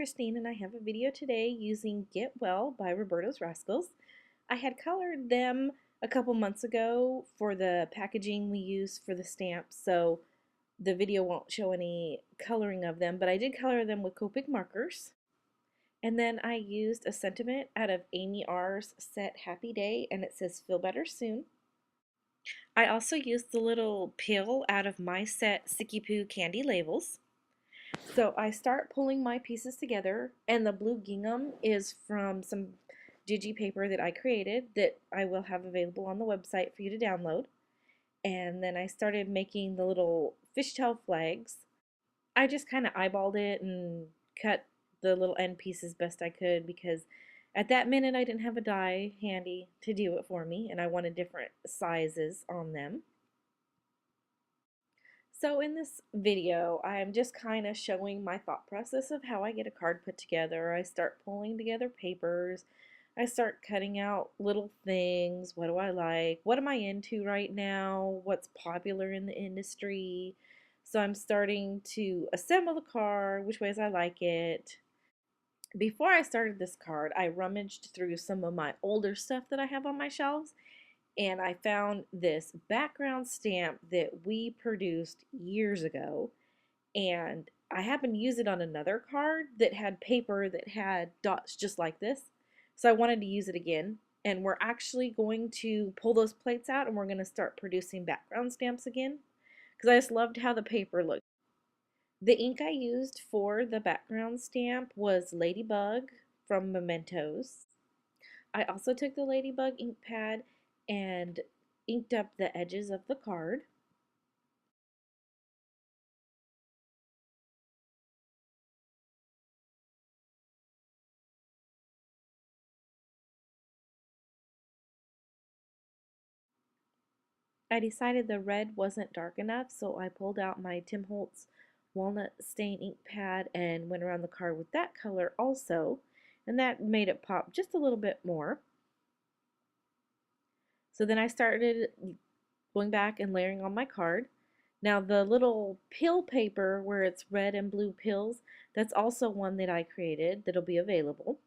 Christine and I have a video today using Get Well by Roberto's Rascals. I had colored them a couple months ago for the packaging we use for the stamps, so the video won't show any coloring of them, but I did color them with Copic markers. And then I used a sentiment out of Amy R's set Happy Day, and it says Feel Better Soon. I also used the little pill out of my set Sticky Poo Candy Labels. So I start pulling my pieces together, and the blue gingham is from some digi paper that I created that I will have available on the website for you to download. And then I started making the little fishtail flags. I just kind of eyeballed it and cut the little end pieces best I could because at that minute I didn't have a die handy to do it for me, and I wanted different sizes on them. So in this video, I'm just kind of showing my thought process of how I get a card put together. I start pulling together papers. I start cutting out little things. What do I like? What am I into right now? What's popular in the industry? So I'm starting to assemble the card, which ways I like it. Before I started this card, I rummaged through some of my older stuff that I have on my shelves, and I found this background stamp that we produced years ago, and I happened to use it on another card that had paper that had dots just like this, so I wanted to use it again. And we're actually going to pull those plates out and we're going to start producing background stamps again because I just loved how the paper looked. The ink I used for the background stamp was Ladybug from Mementos. I also took the Ladybug ink pad and inked up the edges of the card. I decided the red wasn't dark enough, so I pulled out my Tim Holtz walnut stain ink pad and went around the card with that color also, and that made it pop just a little bit more. So then I started going back and layering on my card. Now the little pill paper where it's red and blue pills, that's also one that I created that'll be available.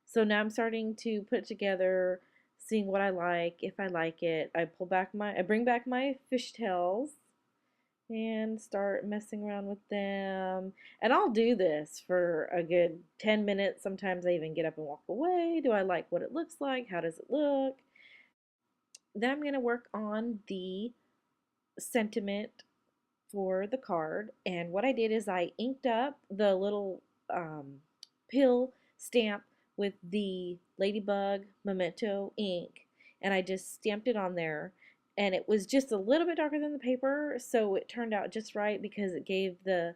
So now I'm starting to put together, seeing what I like, if I like it. I bring back my fishtails and start messing around with them. And I'll do this for a good 10 minutes. Sometimes I even get up and walk away. Do I like what it looks like? How does it look? Then I'm going to work on the sentiment for the card. And what I did is I inked up the little pill stamp with the Ladybug Memento ink, and I just stamped it on there. And it was just a little bit darker than the paper, so it turned out just right because it gave the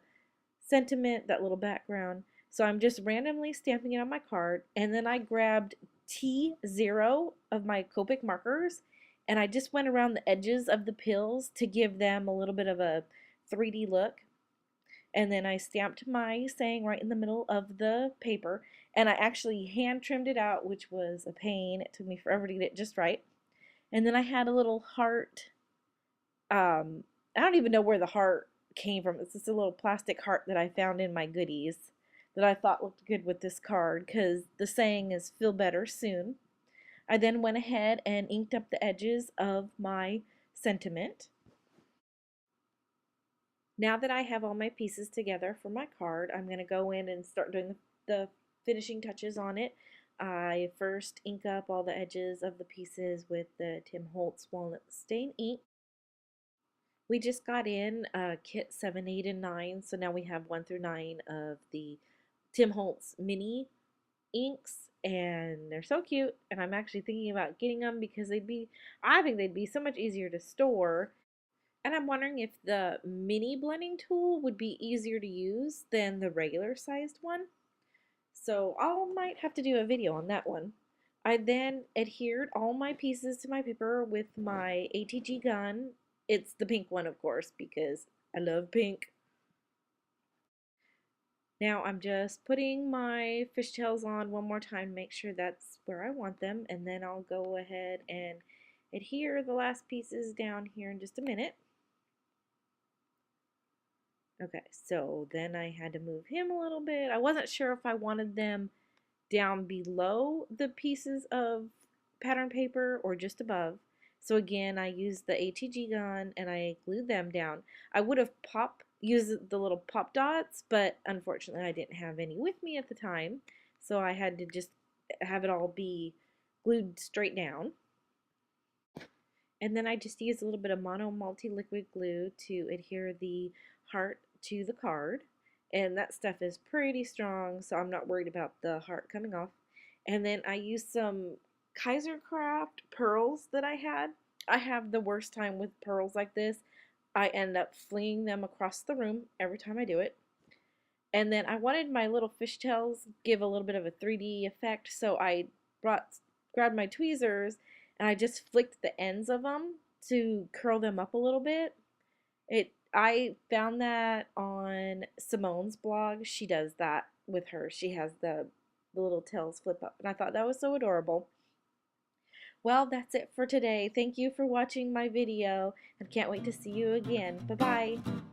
sentiment that little background. So I'm just randomly stamping it on my card, and then I grabbed T0 of my Copic markers, and I just went around the edges of the pills to give them a little bit of a 3D look. And then I stamped my saying right in the middle of the paper, and I actually hand trimmed it out, which was a pain. It took me forever to get it just right. And then I had a little heart. I don't even know where the heart came from. It's just a little plastic heart that I found in my goodies that I thought looked good with this card because the saying is feel better soon. I then went ahead and inked up the edges of my sentiment. Now that I have all my pieces together for my card, I'm going to go in and start doing the finishing touches on it. I first ink up all the edges of the pieces with the Tim Holtz Walnut Stain ink. We just got in kit 7, 8, and 9, so now we have 1 through 9 of the Tim Holtz mini inks, and they're so cute, and I'm actually thinking about getting them because I think they'd be so much easier to store. And I'm wondering if the mini blending tool would be easier to use than the regular sized one. So I might have to do a video on that one. I then adhered all my pieces to my paper with my ATG gun. It's the pink one, of course, because I love pink. Now I'm just putting my fishtails on one more time to make sure that's where I want them, and then I'll go ahead and adhere the last pieces down here in just a minute. Okay, so then I had to move him a little bit. I wasn't sure if I wanted them down below the pieces of pattern paper or just above. So again, I used the ATG gun and I glued them down. I would have used the little pop dots, but unfortunately I didn't have any with me at the time. So I had to just have it all be glued straight down. And then I just used a little bit of mono multi-liquid glue to adhere the heart to the card. And that stuff is pretty strong, so I'm not worried about the heart coming off. And then I used some Kaisercraft pearls that I had. I have the worst time with pearls like this. I end up flinging them across the room every time I do it. And then I wanted my little fishtails give a little bit of a 3D effect, so I grabbed my tweezers and I just flicked the ends of them to curl them up a little bit. I found that on Simone's blog. She does that with her. She has the little tails flip up, and I thought that was so adorable. Well, that's it for today. Thank you for watching my video and can't wait to see you again. Bye-bye.